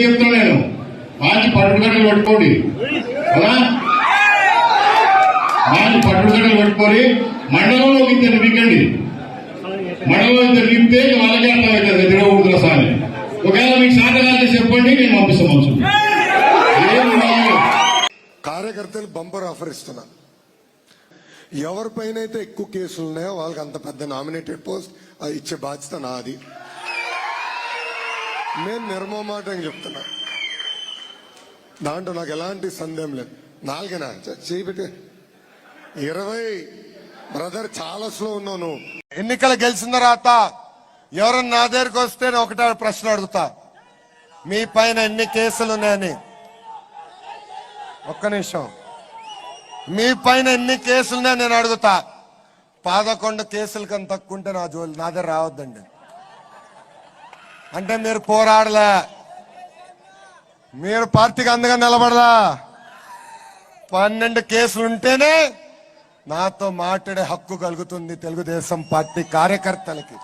చెప్తాను నేను మంచి పట్టుగడ్డలు పట్టుకోండి అలా మంచి పట్టుగడ్డలు పట్టుకొని మండలంలో ఇద్దరు వీకండి మండలంలో ఇద్దరు నింపితే వాళ్ళకే అర్థమవుతుంది తిరగకూడదు సార్ ఒకవేళ మీకు సాధకాలు చెప్పండి నేను పంపిస్తాను కార్యకర్తలు బంపర్ ఆఫర్ ఇస్తున్నా ఎవరిపైన అయితే ఎక్కువ కేసులు ఉన్నాయో వాళ్ళకి అంత పెద్ద నామినేటెడ్ పోస్ట్ ఇచ్చే బాధ్యత నాది నేను నిర్మమాటంగా చెప్తున్నా దాంట్లో నాకు ఎలాంటి సందేహం లేదు నాలుగేనా చేయబెట్టి 20 బ్రదర్ చాలా స్లో ఉన్నావు నువ్వు ఎన్నికలు గెలిచిన తర్వాత ఎవరన్నా నా దగ్గరికి వస్తే నేను ఒకటే ప్రశ్న అడుగుతా మీ పైన ఎన్ని కేసులు ఉన్నాయని ఒక్క నిమిషం మీ పైన ఎన్ని కేసులున్నాయని నేను అడుగుతా 11 కేసులు కన్నా తక్కువ ఉంటే నా దగ్గర రావద్దండి అంటే మీరు పోరాడలే మీరు పార్టీకి అందగా నిలబడలా 12 కేసులు ఉంటేనే నాతో మాట్లాడే హక్కు కలుగుతుంది తెలుగుదేశం పార్టీ కార్యకర్తలకి